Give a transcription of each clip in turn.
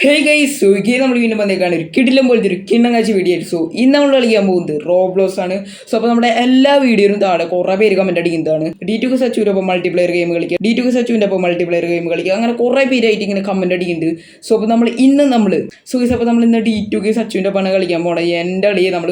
Hey guys, സ്വിഗ്ഗിയിൽ നമ്മൾ വീണ്ടും വന്നേക്കാണ് ഒരു കിടിലം പോലത്തെ ഒരു കിണ്ണങ്ങാഴ്ച വീഡിയോ. സോ ഇന്ന് നമ്മൾ കളിക്കാൻ പോകുന്നത് റോബ്ലോസ് ആണ്. സോ അപ്പോൾ നമ്മുടെ എല്ലാ വീഡിയോയിലും താഴെ കുറേ പേര് കമന്റ് അടിക്കുന്നതാണ് D2K സച്ചുവിൻ്റെ ഒപ്പം മൾട്ടിപ്ലെയർ ഗെയിം കളിക്കുക, D2K സച്ചുവിൻ്റെ ഒപ്പം മൾട്ടിപ്ലെയർ ഗെയിം കളിക്കുക, അങ്ങനെ കുറേ പേരായിട്ട് ഇങ്ങനെ കമന്റ് അടിക്കുന്നുണ്ട്. സോ അപ്പോൾ നമ്മൾ ഇന്ന് അപ്പോൾ നമ്മൾ ഇന്ന് D2K സച്ചുവിൻ്റെ ഒപ്പമാണ് കളിക്കാൻ പോകണം. എൻ്റെ കളി നമ്മൾ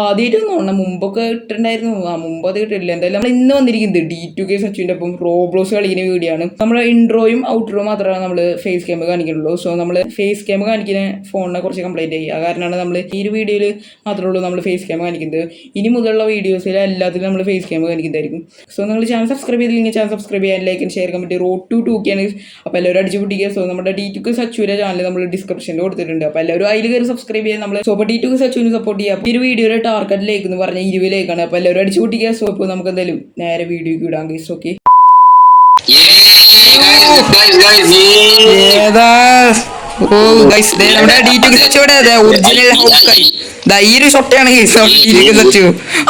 ആദ്യമായിട്ട് തോന്നണം, മുമ്പൊക്കെ ഇട്ടിട്ടുണ്ടായിരുന്നു, മുമ്പ് അത് കിട്ടില്ല. എന്തായാലും നമ്മൾ ഇന്ന് വന്നിരിക്കുന്നത് D2K സച്ചുവിൻ്റെ ഒപ്പം റോബ്ലോസ് കളിക്കുന്ന വീഡിയോ ആണ്. നമ്മൾ ഇൻട്രോയും ഔട്ട്രോയും മാത്രമാണ് നമ്മൾ ഫേസ് ക്യാം കാണിക്കുന്നുള്ളൂ. സോ നമ്മൾ ഫേസ് ക്യാം കാണിക്കുന്ന ഫോണിനെ കുറച്ച് കംപ്ലൈൻറ്റ് ആയി. ആ കാരണമാണ് നമ്മൾ ഈ ഒരു വീഡിയോയിൽ മാത്രമേ ഉള്ളൂ നമ്മൾ ഫേസ് ക്യാം കാണിക്കുന്നത്. ഇനി മുതലുള്ള വീഡിയോസിൽ എല്ലാത്തിലും നമ്മൾ ഫേസ് ക്യാം കാണിക്കുന്നതായിരിക്കും. സോ നിങ്ങൾ ചാനൽ സബ്സ്ക്രൈബ് ചെയ്തില്ലെങ്കിൽ ചാനൽ സബ്സ്ക്രൈബ് ചെയ്യാൻ, like share comment road to 2K ആണ്. അപ്പോൾ എല്ലാവരും അടിച്ചു പൊട്ടിക്കുക. സോ നമ്മുടെ D2K സച്ചുവിൻ്റെ ചാനൽ നമ്മൾ ഡിസ്ക്രിപ്ഷനിൽ കൊടുത്തിട്ടുണ്ട്. അപ്പോൾ എല്ലാവരും അതിൽ കയറി സബ്സ്ക്രൈബ് ചെയ്യാൻ നമ്മൾ. സോ അപ്പോൾ D2K സച്ചുവിന് സപ്പോർട്ട് ചെയ്യുക. ഈ ഒരു വീഡിയോയുടെ ടാർഗറ്റ് ലൈക്ക് എന്ന് പറഞ്ഞാൽ 20 ലൈക്കാണ്. അപ്പോൾ എല്ലാവരും അടിച്ചു പൊട്ടിക്കുക. സോ ഇപ്പോൾ നമുക്ക് എന്തായാലും നേരെ വീഡിയോക്ക് വിടാം ഗൈസ്. ഓക്കെ,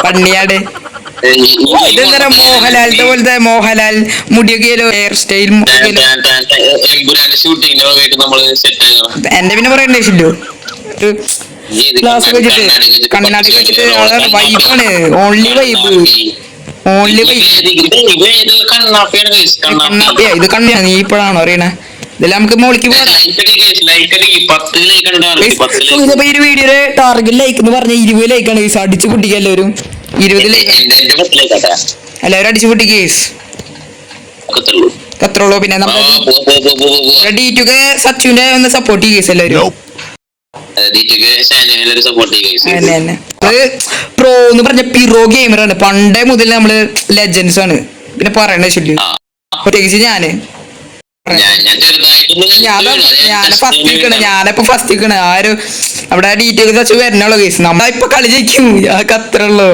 പണ്ണിയാട് ഇതെന്താ മോഹൻലാലിന്റെ പോലത്തെ മോഹൻലാൽ മുടിയൊക്കെ ഹെയർ സ്റ്റൈൽ. എന്റെ പിന്നെ പറയണ്ടേ ഷില്ലോ ക്ലാസ് വെച്ചിട്ട് കണ്ണാടി വെച്ചിട്ട് അതാണ് വൈബാണ്. Only vibe, only vibe. കണ്ണാപ്പിയാ ഇത്? കണ്ണിയാ നീ ഇപ്പോഴാണോ അറിയണേ? ഇതെല്ലാം നമുക്ക് മോളിക്ക് ഈ ഒരു വീഡിയോയുടെ ടാർഗറ്റ് ലൈക്ക് എന്ന് പറഞ്ഞ 20 ലൈക്കാണ് കേസ്. അടിച്ചു പൊട്ടിക്കുക എല്ലാവരും. 20 ലൈക്ക് എല്ലാവരും അടിച്ചു പൊട്ടിക്കുക കേസ്. അത്രയുള്ളൂ. പിന്നെ നമ്മുടെ D2K സച്ചുവിന്റെ ഒന്ന് സപ്പോർട്ട് ചെയ്യുക കേസ് എല്ലാവരും. പ്രോ എന്ന് പറഞ്ഞ പിറോ ഗെയിമറാണ്. പണ്ടേ മുതൽ നമ്മള് ലെജൻസ് ആണ്. പിന്നെ പറയണ ശല്യം പ്രത്യേകിച്ച് ഞാനിപ്പോ ഫസ്റ്റ് നിൽക്കണേ. ആരും അവിടെ D2K സച്ച് വരണുള്ളൂ കേസ്. നമ്മളിപ്പൊ കളി ജയിക്കും. അത്ര ഉള്ളൂ.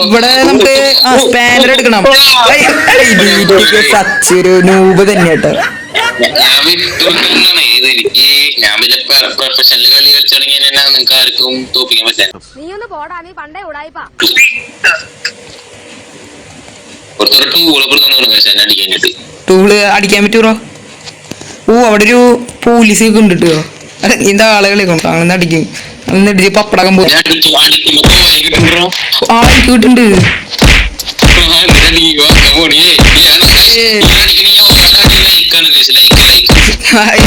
ഇവിടെ നമുക്ക് സ്പാനർ എടുക്കണം. D2K സച്ച് ഒരു നൂബ് തന്നെ കേട്ടോ. ടൂള് അടിക്കാൻ പറ്റൂറോ? ഓ, അവിടെ ഒരു പോലീസ് ഒക്കെ ഉണ്ട് കേട്ടോ. എന്താ ആളുകളെ കൊണ്ട് അങ്ങനെ അടിക്കും. അടിച്ച് പപ്പടകം പോയി കിട്ടുണ്ട്.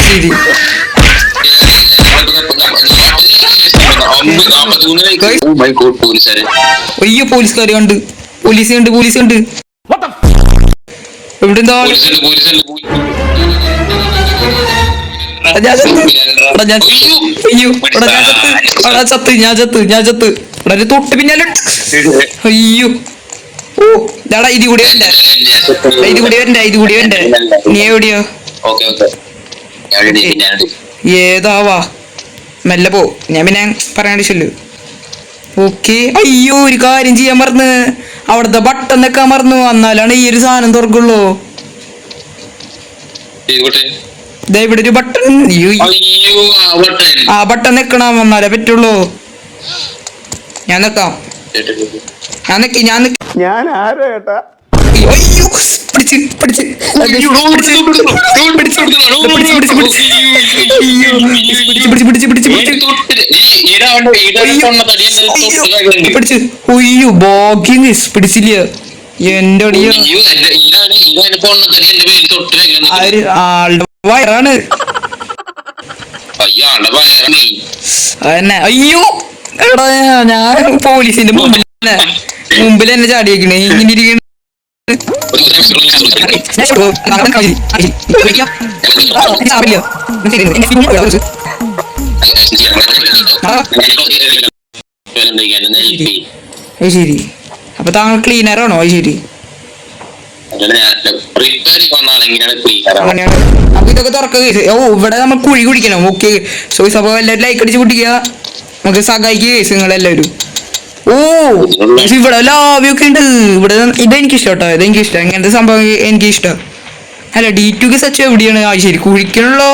ശരി, അയ്യോ പോലീസുകാര് കണ്ട്. പോലീസ് ഉണ്ട്. എവിടെന്താ ഞാൻ ചത്ത് തൊട്ട് പിന്നാലെ. അയ്യോ, ഓ ഇതാടാ ഇത് കൂടി വരണ്ടേ. നീ എവിടെയോ? ഏതാവാ മെല്ലെ പോ. ഞാൻ പിന്നെ പറയാണ്ടിച്ചല്ലോ. ഓക്കെ. അയ്യോ, ഒരു കാര്യം ചെയ്യാൻ മറന്ന്. അവിടുത്തെ ബട്ടൺ വെക്കാൻ മറന്നു. എന്നാലാണ് ഈ ഒരു സാധനം തുറക്കുള്ളൂ. ഇവിടെ ഒരു ബട്ടൺ. ആ ബട്ടൺ വെക്കണം, എന്നാലേ പറ്റുള്ളൂ. ഞാൻ നിക്കാം. ഞാൻ ആരോ കേട്ടാ. പിടിച്ചില്ല എന്റെ ആളുടെ വയറാണ്. അതന്നെ. അയ്യോ എടാ, ഞാൻ പോലീസിന്റെ മുമ്പിൽ എന്നെ ചാടിയേക്കണേ. ഇങ്ങനെ ഇരിക്കണ ശരി. അപ്പൊ താങ്കൾ ക്ലീനറാണോ? ശരി, അപ്പൊ ഇതൊക്കെ തുറക്കുക. ഓ, ഇവിടെ നമ്മൾ കുഴി കുടിക്കണം. ഓക്കെ. സോ അപ്പൊ എല്ലാവരും ലൈക്ക് അടിച്ച് പൊട്ടിക്കുക. നമുക്ക് സഹായിക്കുക കേസ് നിങ്ങളെല്ലാവരും. ഓ, ഇവിടെ ലാവിയൊക്കെ ഉണ്ട്. ഇവിടെ ഇതെനിക്കിഷ്ടം കേട്ടോ. ഇതെനിക്കിഷ്ടം. ഇങ്ങനത്തെ സംഭവം എനിക്കിഷ്ടം. അല്ല, D2K സച്ച് എവിടെയാണ്? ശരി, കുഴിക്കണല്ലോ.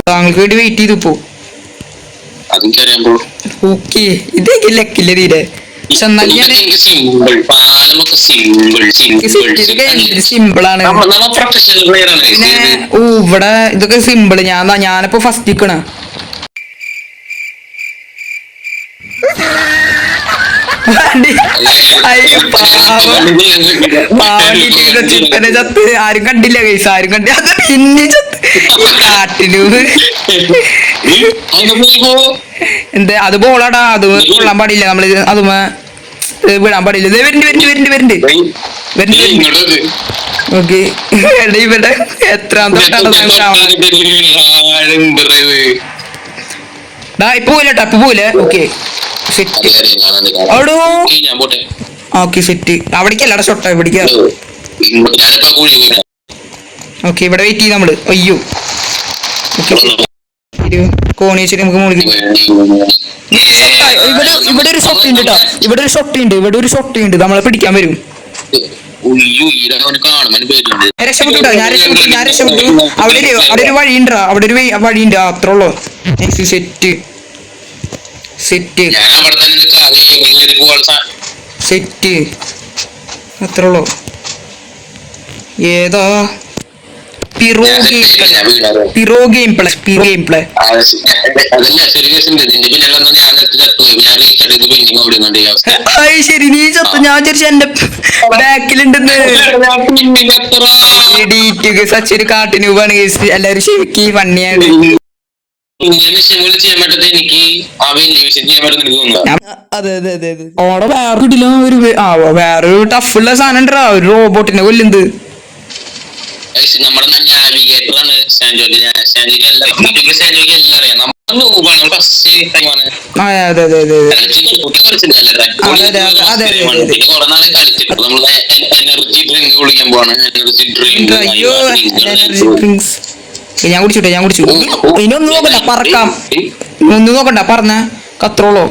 താങ്കൾക്ക് വേണ്ടി വെയിറ്റ് ചെയ്തു പോ. ഓക്കെ, ഇതേക്ക് ലക്കില്ല തീരെ. പക്ഷെ എന്നാൽ ഞാൻ സിമ്പിളാണ്. പിന്നെ ഇവിടെ ഇതൊക്കെ സിമ്പിള്. ഞാനിപ്പോ ഫസ്റ്റ് നിക്കണ ചിപ്പനെ ചത്ത് ആരും കണ്ടില്ല കൈസ്, ആരും കണ്ടില്ല. അത് പിന്നെ ചത്ത് കാട്ടില് എന്താ അത് ബോളാടാ, അത് കൊള്ളാൻ പാടില്ല. നമ്മള് അതുമേ വിടാൻ പാടില്ല. വരുന്നുണ്ട്. ഓക്കെ ഇവിടെ എത്രാം തൊട്ടാണ് ഇപ്പൊ പോയില്ലട്ടോ, ഇപ്പൊ പോയില്ലേ. ഓക്കെ സെറ്റ് അവിടെ. Okay set. അവിടേക്കല്ലടാ ഷൊട്ട, ഇവിടേക്കാ. ഓക്കെ ഇവിടെ വെയിറ്റ് ചെയ്ത് നമ്മള്. അയ്യോ കോണി വെച്ചിട്ട് നമുക്ക് മുകളിൽ. ഇവിടെ ഒരു ഷൊട്ട് ഉണ്ട് കേട്ടോ, ഇവിടെ ഒരു ഷൊട്ട് ഉണ്ട് നമ്മളെ പിടിക്കാൻ വരും. ഞാൻ രക്ഷപ്പെട്ടു. അവിടെ ഒരു വഴിയുണ്ടാ, അവിടെ ഒരു വഴിയുണ്ട്. അത്ര ഉള്ളു. സെറ്റ് അത്ര ഉള്ളു. ഏതാ പിറോ ഗെയിം പ്ലേ. ശരി, നീ ചത്തു. ഞാൻ വിചാരിച്ച എന്റെ ബാക്കിലുണ്ടെന്ന്. സച്ചൊരു കാട്ടിനൂപാണ് കേസ്. എല്ലാവരും ശരിക്ക് ഫണ്ണിയാണ്. അതെ ഓടെ വേറെ കിട്ടില്ല. വേറൊരു ടഫുള്ള സാധനം ഉണ്ടാ, ഒരു റോബോട്ടിനെ കൊല്ലുന്നത്. ഞാൻ കുടിച്ചു. ഇനിയൊന്നും നോക്കണ്ട, പറക്കാം. ഒന്നും നോക്കണ്ട, പറഞ്ഞ കത്രോളോ.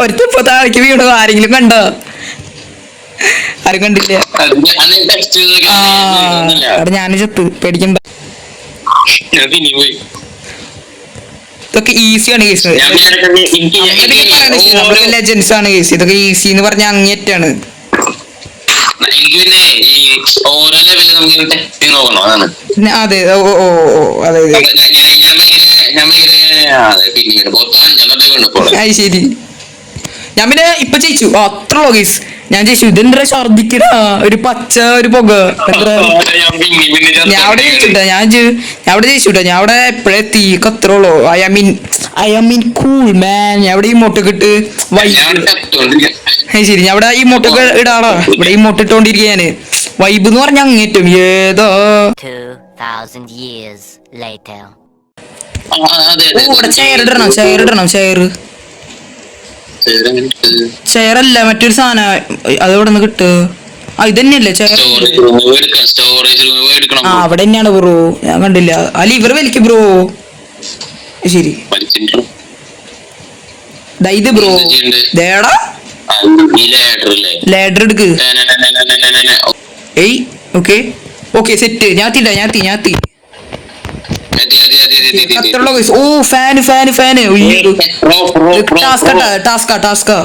ഒരുത്തിപ്പോ താഴേക്ക് വീണു. ആരെങ്കിലും കണ്ടോ? ആരും കണ്ടില്ല. ഞാൻ ചത്ത്, പേടിക്കണ്ട. ഇതൊക്കെ ഈസിയാണ് കേസ്. നമ്മളൊക്കെ ലെജൻസ് ആണ് കേസ്. ഇതൊക്കെ ഈസി എന്ന് പറഞ്ഞ അങ്ങേറ്റാണ്. അതെ ശരി. ഞാൻ പിന്നെ ഇപ്പൊ ജയിച്ചു. അത്ര കേസ് ഞാൻ ജയിച്ചു. ഇതെന്താ ഛർദിക്കണ ഒരു പച്ച ഒരു പുക. ഞാൻ അവിടെ ജയിച്ചുട്ടാ. ഞാൻ അവിടെ ജയിച്ചുട്ടാ. ഞാൻ അവിടെ എപ്പോഴെത്തി കത്രോളോ. I mean cool man. ഞാൻ അവിടെ ഈ മൊട്ടൊക്കെ ഇട്ട് ശരി. ഞാൻ അവിടെ ഈ മൊട്ടൊക്കെ ഇടാടാ. ഇവിടെ ഈ മൊട്ട ഇട്ടോണ്ടിരിക്കാന് വൈബ് എന്ന് പറഞ്ഞ അങ്ങേറ്റം. ഏതോ ഇവിടെ ചെയറിടണം. ചെയറല്ല, മറ്റൊരു സാധനം. അതെവിടെ നിന്ന് കിട്ടുക? ഇതന്നെയല്ലേ ചെയർ? അവിടെ തന്നെയാണ് ബ്രോ. ഞാൻ കണ്ടില്ല. അല്ല ഇവർ വലിക്കും ബ്രോ. ശരി ഇത് ബ്രോ. ദേടാ ലാഡർ എടുക്ക്. ഏയ് ഓക്കെ സെറ്റ്. ഞാത്തി. ഓ ഫാന് ടാസ്കാ.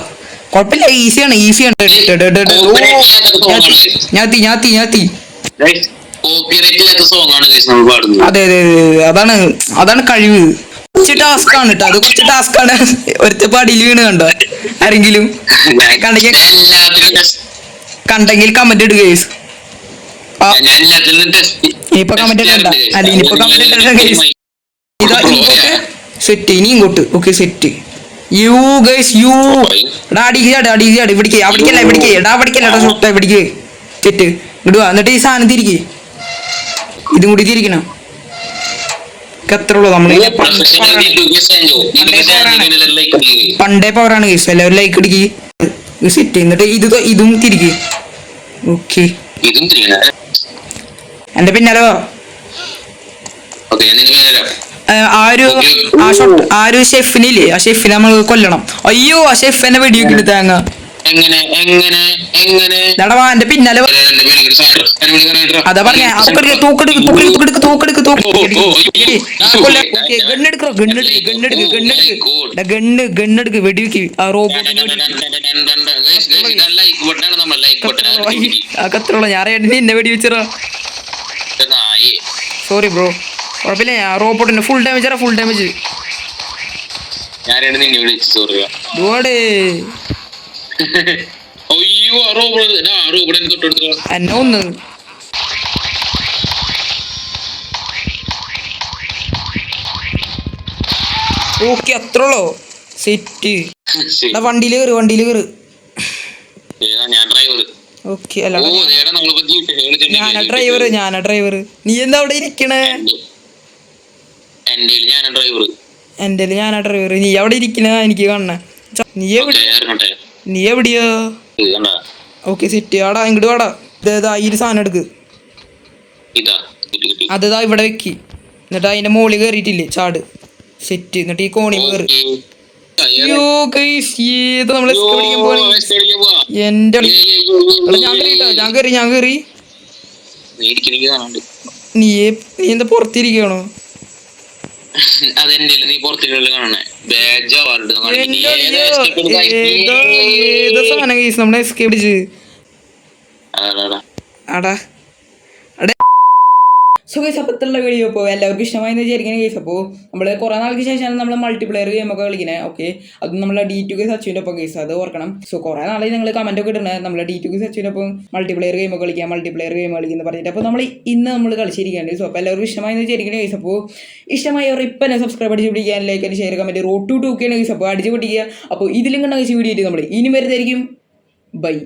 കൊഴപ്പില്ല, ഈസിയാണ്. ഞാത്തി. അതെ അതാണ് കഴിവ്. കുറച്ച് ടാസ്കാണ് കേട്ടോ. അത് കുറച്ച് ടാസ്കാണ്. ഒരുത്ത പടിയിൽ വീണ് കണ്ടോ ആരെങ്കിലും? കണ്ടെങ്കിൽ കമന്റ് ഇടുക. ഇനിയിപ്പോ കമന്റ് സെറ്റ്. ഇനി ഇങ്ങോട്ട്. Okay set. സെറ്റ് ഇടുക. എന്നിട്ട് ഈ സാധനം തിരികെ ഇതും കൂടി തിരിക്കണം. എത്ര ഉള്ളൂ? നമ്മള് പണ്ടേ പവറാണ് കേസ്. എല്ലാവരും ലൈക്ക് അടിക്ക്. സെറ്റ്. എന്നിട്ട് ഇതും തിരികെ. ഓക്കെ എന്റെ പിന്നാലോ. ആ ഒരു ഷെഫിനില്ലേ, ആ ഷെഫിനെ നമ്മൾ കൊല്ലണം. അയ്യോ, ആ ഷെഫ് എന്നെ വെടിവെക്കിട്ട് തേങ്ങ. നടവാ എന്റെ പിന്നാലെ അതാ പറഞ്ഞ തോക്കെടുക്ക് വെടിവെക്ക് ആ റോബോട്ട് കത്തുള്ള ഞാൻ എന്നെ വെടിവെച്ചറ. സോറി ബ്രോ, കുഴപ്പമില്ല. ഞാൻ റോബോട്ടിന്റെ ഫുൾ ഡാമേജ് ഫുൾ ഡാമേജ് എന്നെ ഒന്ന് ഓക്കെ അത്രയുള്ളോ സെറ്റ്. വണ്ടിയിൽ കയറ് ഓക്കെ. അല്ല ഞാനാ ഡ്രൈവർ. നീ എന്താ അവിടെ ഇരിക്കണേ? എന്റെ ഞാനാ ഡ്രൈവർ. നീ അവിടെ ഇരിക്കണ എനിക്ക് കാണണേ. നീ എവിടെയാ? Okay set. ആടാ ഇങ്ങോട്ട് വാടാ. ഇതേതാ ഈ ഒരു സാധനം എടുക്ക്. അതാ ഇവിടെ വെക്ക്. എന്നിട്ട് അതിന്റെ മുകളിൽ കയറിയിട്ടില്ലേ ചാട്. സെറ്റ്. എന്നിട്ട് ഈ കോണി കയറി. എന്റെ ഞാൻ കയറി. നീ എന്താ പുറത്തിരിക്കണോ? ഏതാ സാധനം കേസ് നമ്മളെ എസ്കേപ്പ് അടിച്ച്. അടാ സോ ഗൈസ്, അപ്പത്തുള്ള വീഡിയോ ഇപ്പോൾ എല്ലാവർക്കും ഇഷ്ടമായെന്ന് വിചാരിക്കുന്ന കേസ്. അപ്പോൾ നമ്മൾ കുറേ നാൾക്ക് ശേഷമാണ് നമ്മൾ മൾട്ടിപ്ലെയർ ഗെയിമൊക്കെ കളിക്കുന്നത്. ഓക്കെ, അതും നമ്മളെ D2K സച്ചുവിൻ്റെ ഒപ്പം കേസ്, അത് ഓർക്കണം. സോ കുറേ നാളെ നിങ്ങൾ കമൻറ്റൊക്കെ ഇടുന്നത് നമ്മളെ D2K സച്ചുവിൻ്റെ ഒപ്പം മൾട്ടിപ്ലെയർ ഗെയിമൊക്കെ കളിക്കുക എന്ന് പറഞ്ഞിട്ട്. അപ്പോൾ നമ്മൾ കളിച്ചിരിക്കുകയാണ്. സോ അപ്പോൾ എല്ലാവർക്കും ഇഷ്ടമായെന്ന് വിചാരിക്കുന്ന കേസ്. അപ്പോൾ ഇഷ്ടമായവർ ഇപ്പം തന്നെ സബ്സ്ക്രൈബ് അടിച്ച് പിടിക്കാൻ, like and share comment road to 2K കേസ്. അപ്പോൾ അടിച്ച് പിടിക്കുക. അപ്പോൾ ഇതിലും കണ്ട വീഡിയോ ആയിട്ട് നമ്മൾ ഇനി വരുന്നതായിരിക്കും. ബൈ.